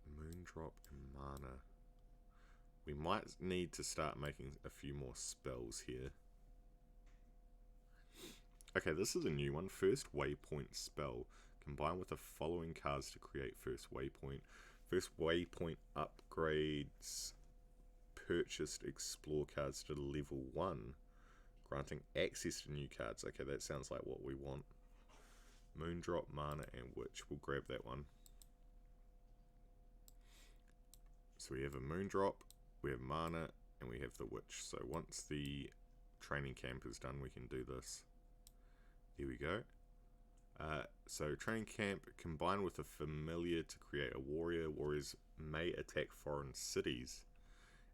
Moondrop and mana. We might need to start making a few more spells here. Okay, this is a new one. First waypoint spell. Combine with the following cards to create first waypoint. First waypoint upgrades purchased explore cards to level 1. Granting access to new cards. Okay, that sounds like what we want. Moondrop, mana, and witch. We'll grab that one. So we have a moondrop, we have mana, and we have the witch. So once the training camp is done, we can do this. There we go. So training camp, combine with a familiar to create a warrior. Warriors may attack foreign cities,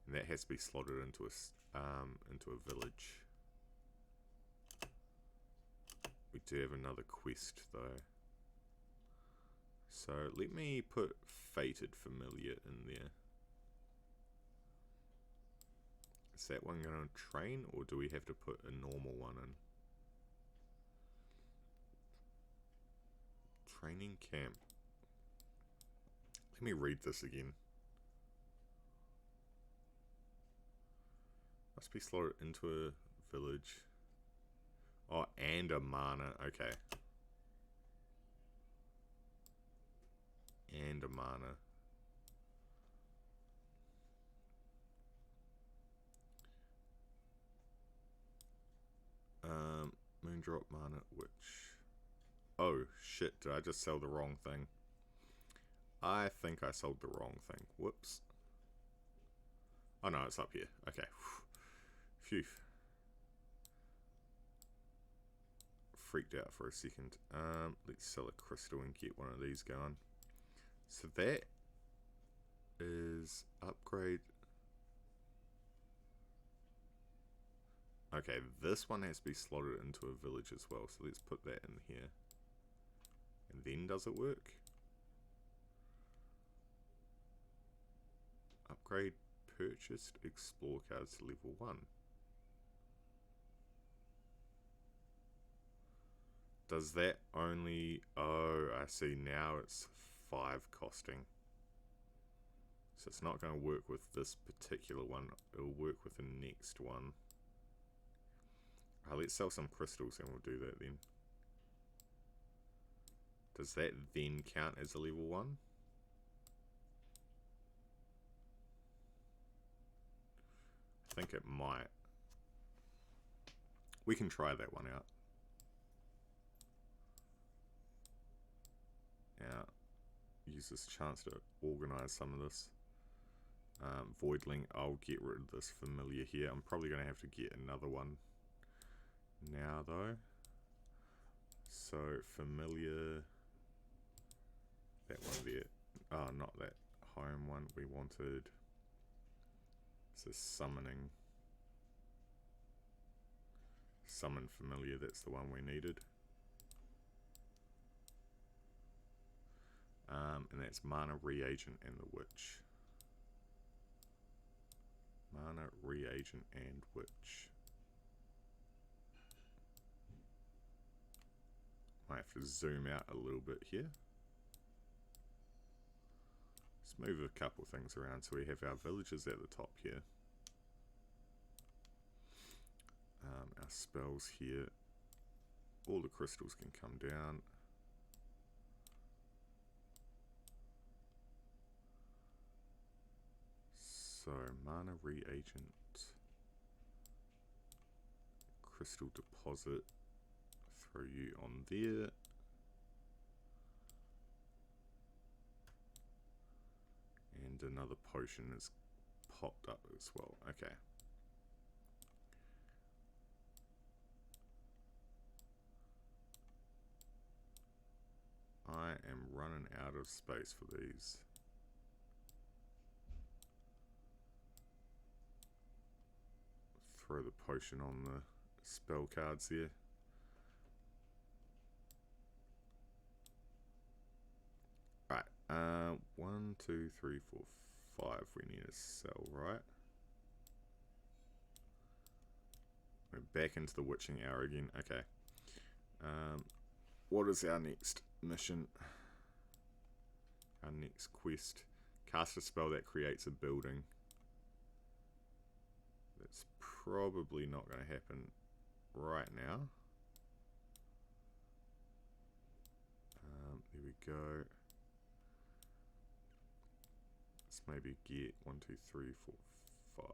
and that has to be slotted into a village. We do have another quest though. So let me put fated familiar in there. Is that one going to train, or do we have to put a normal one in? Training camp. Let me read this again. Must be slotted into a village. Oh, and a mana. Okay. And a mana. Moondrop, mana, witch. Oh, shit. Did I just sell the wrong thing? I think I sold the wrong thing. Whoops. Oh, no, it's up here. Okay. Phew. Freaked out for a second. Let's sell a crystal and get one of these going. So that is upgrade. Okay, this one has to be slotted into a village as well, so let's put that in here. And then does it work? Upgrade purchased explore cards to level 1. Does that only... Oh, I see, now it's 5 costing. So it's not going to work with this particular one. It'll work with the next one. Let's sell some crystals and we'll do that then. Does that then count as a level 1? I think it might. We can try that one out. Now, use this chance to organize some of this. Voidling, I'll get rid of this familiar here. I'm probably going to have to get another one now though. So familiar, that one there. Oh, not that home one. We wanted, it's a summoning. Summon familiar, that's the one we needed. And that's mana, reagent, and the witch. Mana, reagent, and witch. I have to zoom out a little bit here. Let's move a couple things around so we have our villages at the top here. Our spells here. All the crystals can come down. So, mana, reagent, crystal deposit, throw you on there. And another potion has popped up as well. Okay. I am running out of space for these. Throw the potion on the spell cards there. Right, 1, 2, 3, 4, 5 we need to sell, right? We're back into the witching hour again, okay. What is our next mission? Our next quest. Cast a spell that creates a building. That's probably not going to happen right now. There we go. Let's maybe get 1, 2, 3, 4, 5.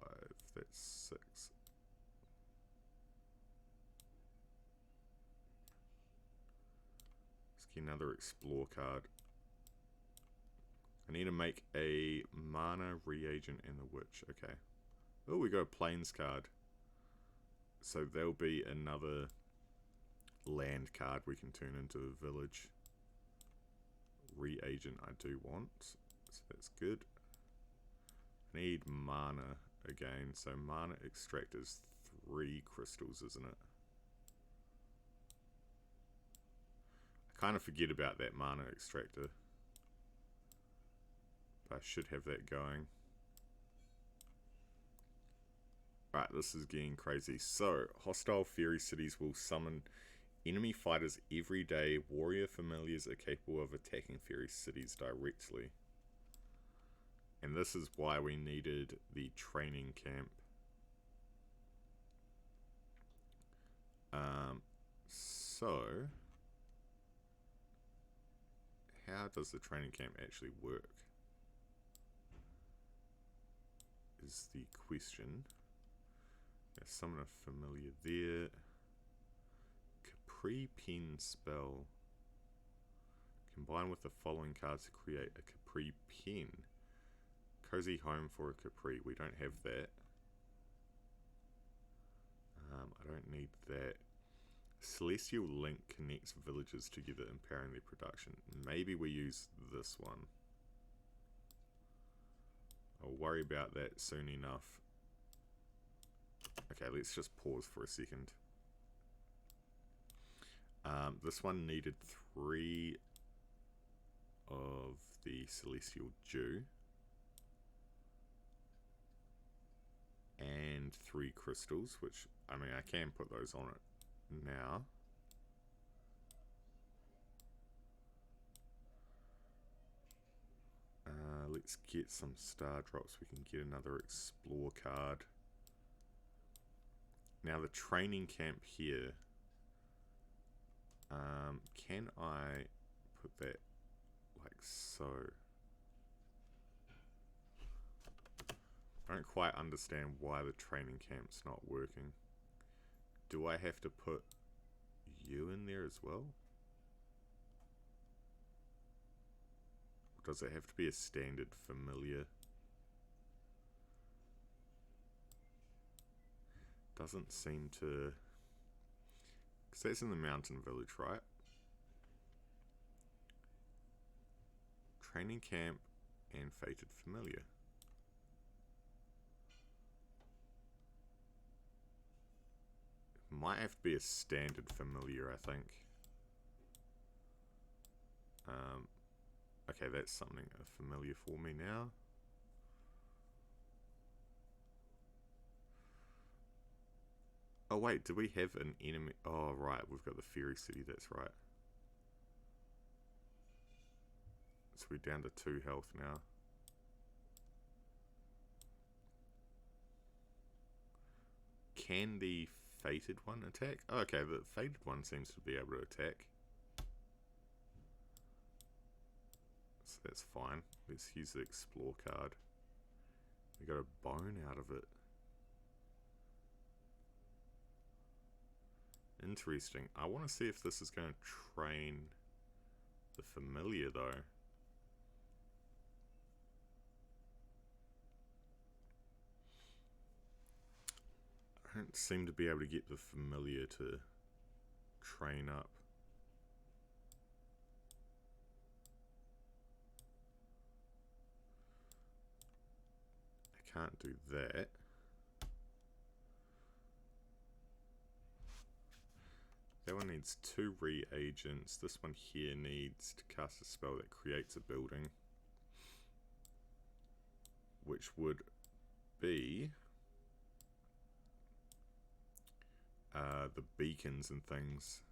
That's 6. Let's get another explore card. I need to make a mana, reagent, and the witch. Okay. Oh, we got a plains card. So there'll be another land card we can turn into a village. Reagent I do want. So that's good. I need mana again. So mana extract is 3 crystals, isn't it? I kind of forget about that mana extractor. But I should have that going. Right, this is getting crazy. So, hostile fairy cities will summon enemy fighters every day. Warrior familiars are capable of attacking fairy cities directly. And this is why we needed the training camp. So, how does the training camp actually work? Is the question. Summon a familiar there. Capri Pen spell. Combine with the following cards to create a Capri Pen. Cozy home for a Capri. We don't have that. I don't need that. Celestial Link connects villages together, empowering their production. Maybe we use this one. I'll worry about that soon enough. Okay, let's just pause for a second. This one needed 3 of the Celestial Dew. And 3 crystals, which, I mean, I can put those on it now. Let's get some star drops. We can get another explore card. Now the training camp here, can I put that like so? I don't quite understand why the training camp's not working. Do I have to put you in there as well? Or does it have to be a standard familiar? Doesn't seem to... Because that's in the mountain village, right? Training camp and fated familiar. Might have to be a standard familiar, I think. Okay, that's something familiar for me now. Oh wait, do we have an enemy? Oh right, we've got the fairy city, that's right. So we're down to 2 health now. Can the fated one attack? Oh, okay, the fated one seems to be able to attack. So that's fine. Let's use the explore card. We got a bone out of it. Interesting. I want to see if this is going to train the familiar though. I don't seem to be able to get the familiar to train up. I can't do that. That one needs 2 reagents. This one here needs to cast a spell that creates a building, which would be the beacons and things,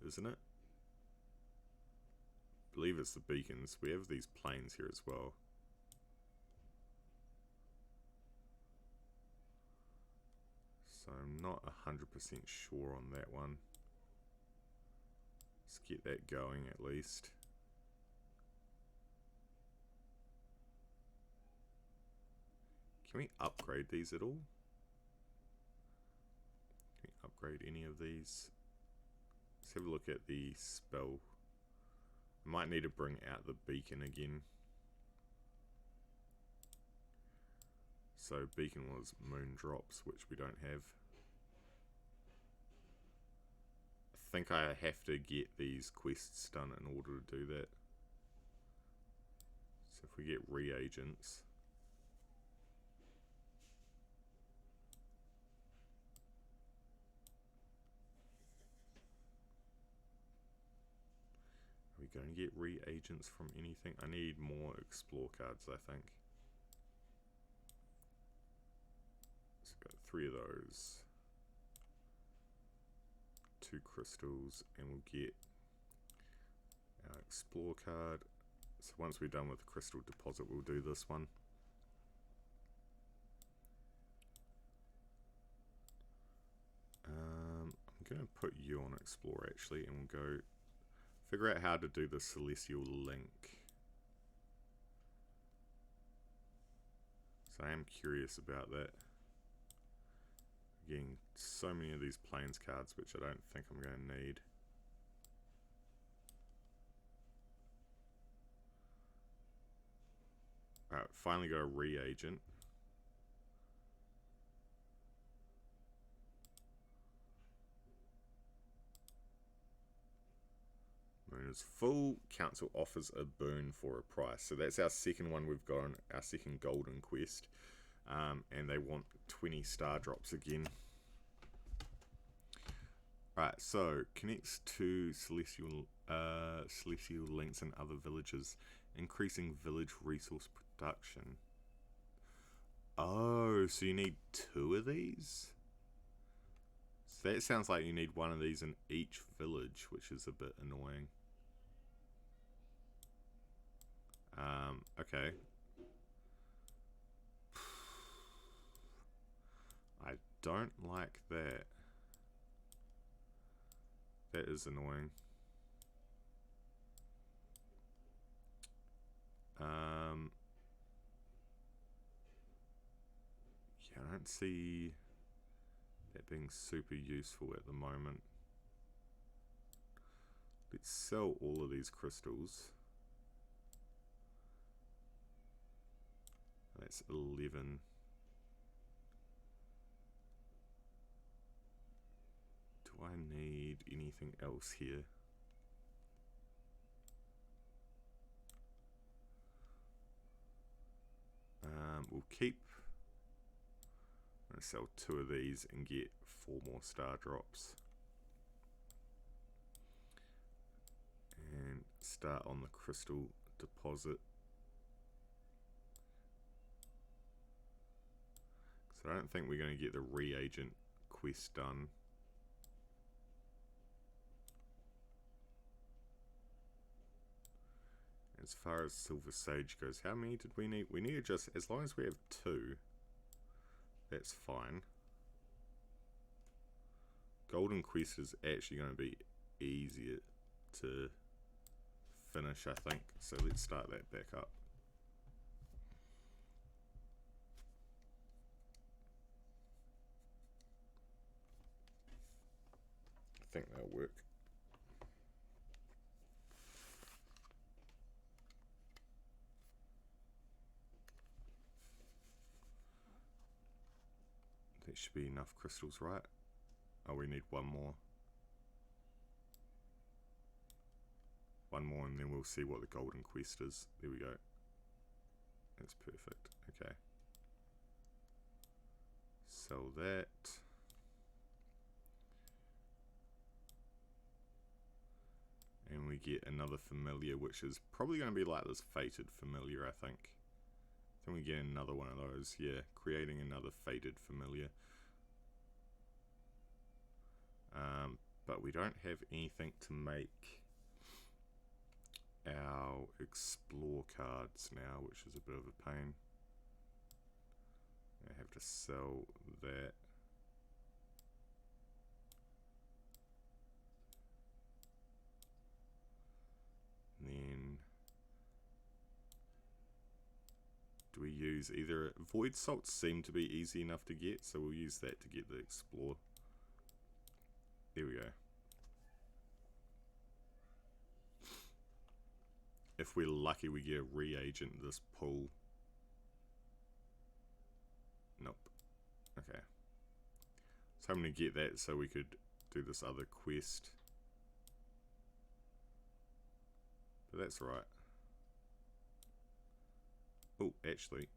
isn't it? I believe it's the beacons. We have these planes here as well. So I'm not 100% sure on that one. Let's get that going at least. Can we upgrade these at all? Can we upgrade any of these? Let's have a look at the spell. I might need to bring out the beacon again. So beacon was moon drops, which we don't have. I think I have to get these quests done in order to do that. So if we get reagents. Are we going to get reagents from anything? I need more explore cards, I think. So we've got 3 of those. 2 crystals, and we'll get our explore card. So once we're done with the crystal deposit, we'll do this one. I'm going to put you on explore actually, and we'll go figure out how to do the celestial link. So I am curious about that. Getting so many of these planes cards, which I don't think I'm going to need. Alright, finally got a reagent. Moon is full. Council offers a boon for a price. So that's our second one we've got on our second golden quest. And they want 20 star drops again. Right, so connects to celestial links and other villages, increasing village resource production. Oh, so you need 2 of these? So that sounds like you need 1 of these in each village, which is a bit annoying. Okay. I don't like that. That is annoying. Yeah, I don't see that being super useful at the moment. Let's sell all of these crystals. That's 11. Do I need anything else here? We'll keep. I'm going to sell 2 of these and get 4 more star drops. And start on the crystal deposit. So I don't think we're going to get the reagent quest done. As far as Silver Sage goes, how many did we need? We need just, as long as we have 2, that's fine. Golden Quest is actually going to be easier to finish, I think. So let's start that back up. I think that'll work. That should be enough crystals, right? Oh, we need one more. One more and then we'll see what the golden quest is. There we go. That's perfect. Okay. Sell that. And we get another familiar, which is probably going to be like this fated familiar, I think. Then we get another one of those. Yeah, creating another fated familiar. But we don't have anything to make our explore cards now, which is a bit of a pain. I have to sell that. And then do we use either void salts seem to be easy enough to get, so we'll use that to get the explore. There we go. If we're lucky, we get a reagent this pull. Nope. Okay. So I'm going to get that so we could do this other quest. But that's right. Oh, actually,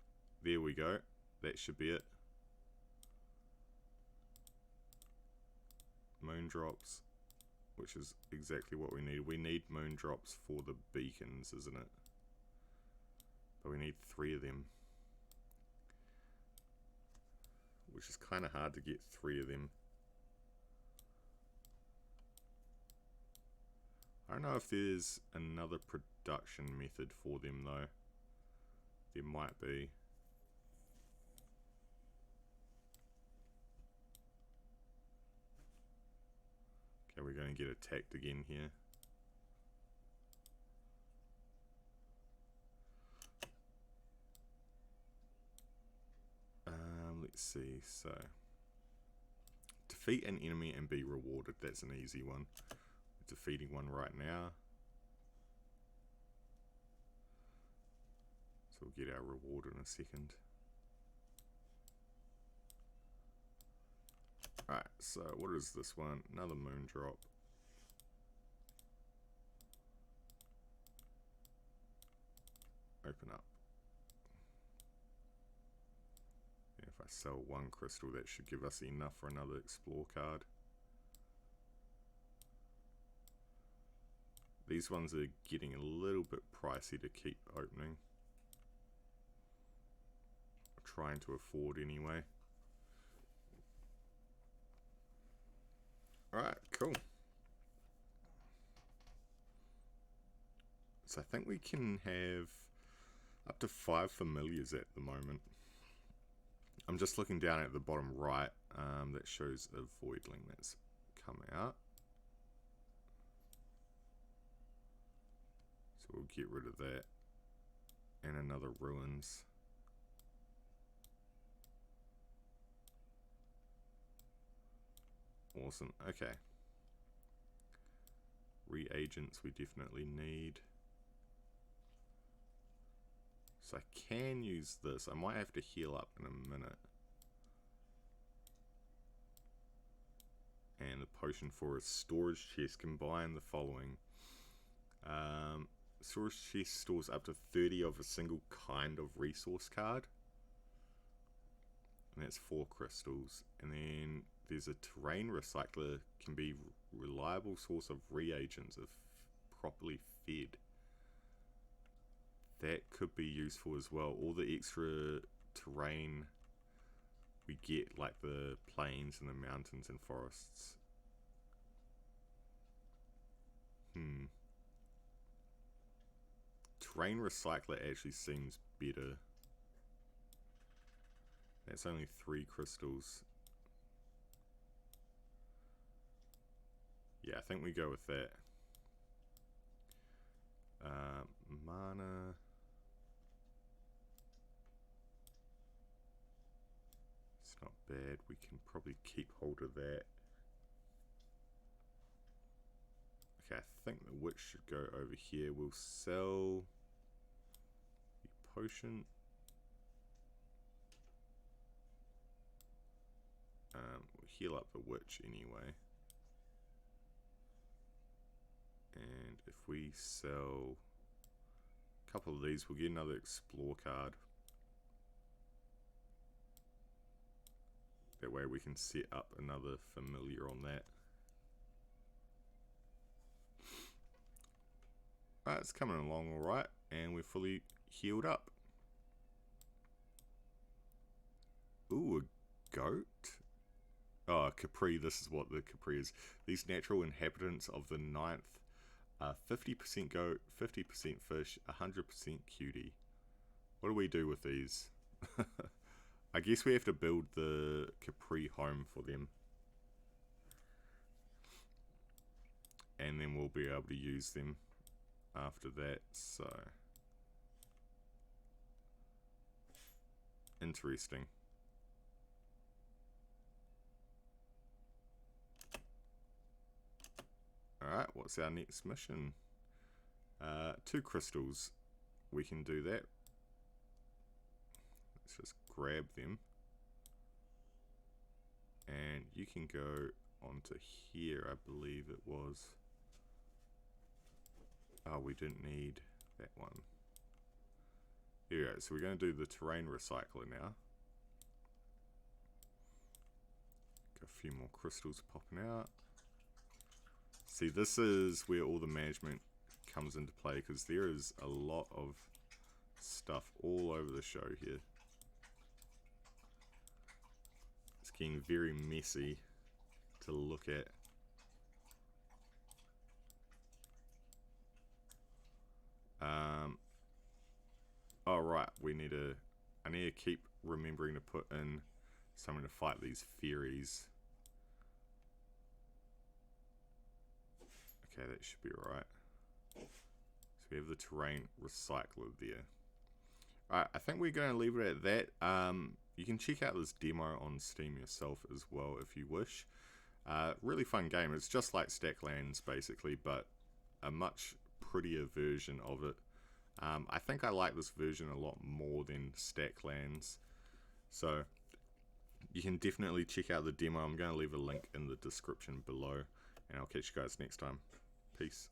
there we go. That should be it. Moon drops, which is exactly what we need. We need moon drops for the beacons, isn't it? But we need 3 of them, which is kind of hard to get 3 of them. I don't know if there's another production method for them though. There might be. Okay, we're going to get attacked again here. Let's see, so defeat an enemy and be rewarded. That's an easy one. We're defeating one right now. So we'll get our reward in a second. Alright, so what is this one? Another moon drop. Open up. And if I sell 1 crystal, that should give us enough for another explore card. These ones are getting a little bit pricey to keep opening. Trying to afford anyway. Alright, cool. So I think we can have up to 5 familiars at the moment. I'm just looking down at the bottom right, that shows a voidling that's come out. So we'll get rid of that. And another ruins. Awesome, okay. Reagents we definitely need. So I can use this. I might have to heal up in a minute. And the potion for a storage chest, combine the following. Storage chest stores up to 30 of a single kind of resource card. And that's 4 crystals. And then there's a terrain recycler, can be reliable source of reagents if properly fed. that could be useful as well. All the extra terrain we get, like the plains and the mountains and forests. Terrain recycler actually seems better. That's only 3 crystals. Yeah, I think we go with that. Mana. It's not bad. We can probably keep hold of that. Okay, I think the witch should go over here. We'll sell the potion. We'll heal up the witch anyway. And if we sell a couple of these, we'll get another explore card. That way we can set up another familiar on that. Alright, it's coming along alright, and we're fully healed up. Ooh, a goat? Oh, Capri, this is what the Capri is. These natural inhabitants of the 9th are 50% goat, 50% fish, 100% cutie. What do we do with these? I guess we have to build the Capri home for them. And then we'll be able to use them after that, so... Interesting. Alright, what's our next mission? 2 crystals. We can do that. Let's just grab them. And you can go onto here, I believe it was. Oh, we didn't need that one. Here we go. So we're going to do the terrain recycler now. Got a few more crystals popping out. See, this is where all the management comes into play, because there is a lot of stuff all over the show here. It's getting very messy to look at. Oh right, I need to keep remembering to put in someone to fight these fairies. Okay, that should be alright. So we have the terrain recycler there. Alright, I think we're going to leave it at that. You can check out this demo on Steam yourself as well if you wish. Really fun game. It's just like Stacklands basically, but a much prettier version of it. I think I like this version a lot more than Stacklands. So you can definitely check out the demo. I'm going to leave a link in the description below, and I'll catch you guys next time. Peace.